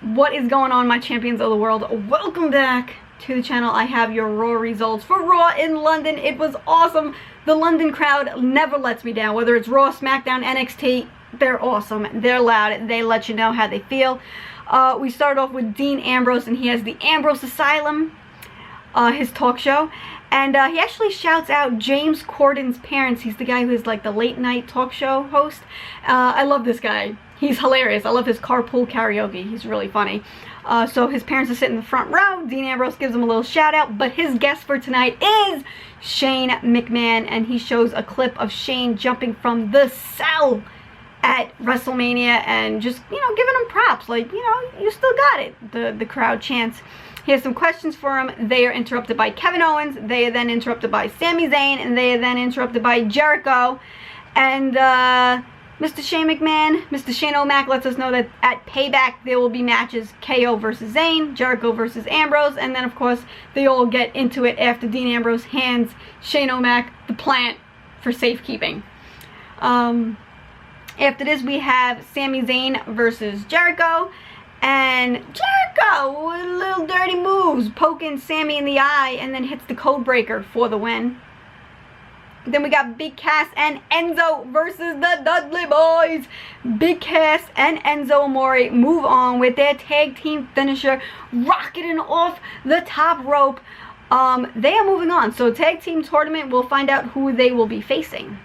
What is going on, my champions of the world? Welcome back to the channel. I have your Raw results for Raw in London. It was awesome. The London crowd never lets me down. Whether it's Raw, SmackDown, NXT, they're awesome. They're loud. They let you know how they feel. We start off with Dean Ambrose, and he has the Ambrose Asylum, his talk show. And he actually shouts out James Corden's parents. He's the guy who's like the late night talk show host. I love this guy. He's hilarious. I love his carpool karaoke. He's really funny. So his parents are sitting in the front row. Dean Ambrose gives him a little shout out. But his guest for tonight is Shane McMahon. And he shows a clip of Shane jumping from the cell at WrestleMania and just, you know, giving him props. Like, you know, you still got it. The crowd chants. He has some questions for him. They are interrupted by Kevin Owens. They are then interrupted by Sami Zayn. And they are then interrupted by Jericho. And Mr. Shane McMahon, Mr. Shane O'Mac lets us know that at Payback there will be matches KO versus Zayn, Jericho versus Ambrose, and then of course they all get into it after Dean Ambrose hands Shane O'Mac the plant for safekeeping. After this we have Sami Zayn versus Jericho, and Jericho with little dirty moves, poking Sami in the eye, and then hits the code breaker for the win. Then we got Big Cass and Enzo versus the Dudley Boys. Big Cass and Enzo Amore move on with their tag team finisher, rocketing off the top rope. They are moving on. So tag team tournament, we'll find out who they will be facing.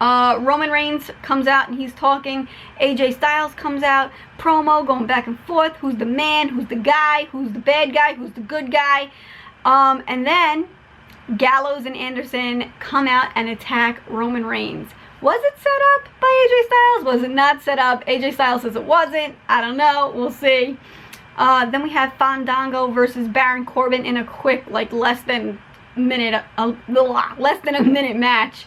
Roman Reigns comes out and he's talking. AJ Styles comes out. Promo going back and forth. Who's the man? Who's the guy? Who's the bad guy? Who's the good guy? And then Gallows and Anderson come out and attack Roman Reigns. Was it set up by AJ Styles? Was it not set up? AJ Styles says it wasn't. I don't know. We'll see. Then we have Fandango versus Baron Corbin in a quick, like less than a minute match.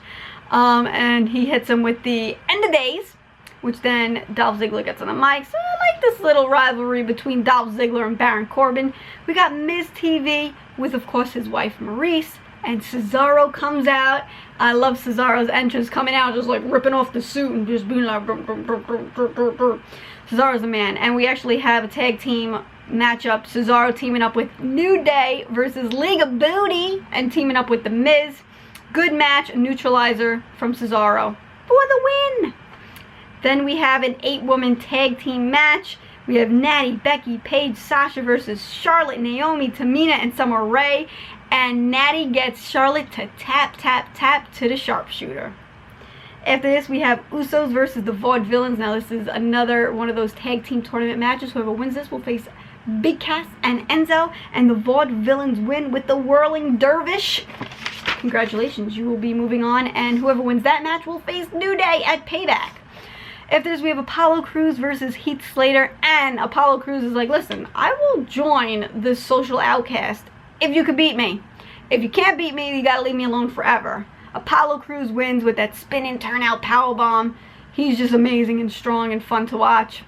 And he hits him with the End of Days, which then Dolph Ziggler gets on the mic. So I like this little rivalry between Dolph Ziggler and Baron Corbin. We got Miz TV with, of course, his wife Maurice. And Cesaro comes out. I love Cesaro's entrance, coming out just like ripping off the suit and just being like Cesaro's the man. And we actually have a tag team matchup. Cesaro teaming up with New Day versus League of Booty and teaming up with The Miz. Good match, neutralizer from Cesaro for the win. Then we have an 8-woman tag team match. We have Natty, Becky, Paige, Sasha versus Charlotte, Naomi, Tamina, and Summer Rae. And Natty gets Charlotte to tap, tap, tap to the sharpshooter. After this, we have Usos versus the Vaudevillains. Now, this is another one of those tag team tournament matches. Whoever wins this will face Big Cass and Enzo. And the Vaudevillains win with the Whirling Dervish. Congratulations, you will be moving on. And whoever wins that match will face New Day at Payback. After this, we have Apollo Crews versus Heath Slater. And Apollo Crews is like, listen, I will join this social outcast if you could beat me. If you can't beat me, you gotta leave me alone forever. Apollo Crews wins with that spinning turnout powerbomb. He's just amazing and strong and fun to watch.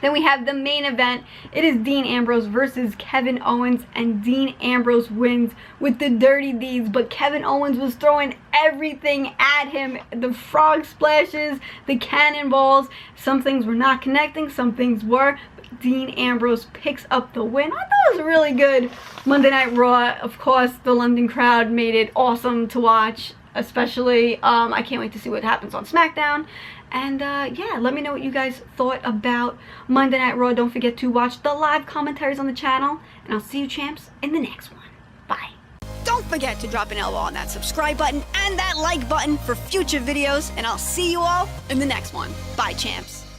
Then we have the main event. It is Dean Ambrose versus Kevin Owens, and Dean Ambrose wins with the dirty deeds, but Kevin Owens was throwing everything at him. The frog splashes, the cannonballs. Some things were not connecting, some things were. But Dean Ambrose picks up the win. I thought it was really good. Monday Night Raw, of course, the London crowd made it awesome to watch. Especially, I can't wait to see what happens on SmackDown. And yeah, let me know what you guys thought about Monday Night Raw. Don't forget to watch the live commentaries on the channel. And I'll see you champs in the next one. Bye. Don't forget to drop an elbow on that subscribe button and that like button for future videos. And I'll see you all in the next one. Bye, champs.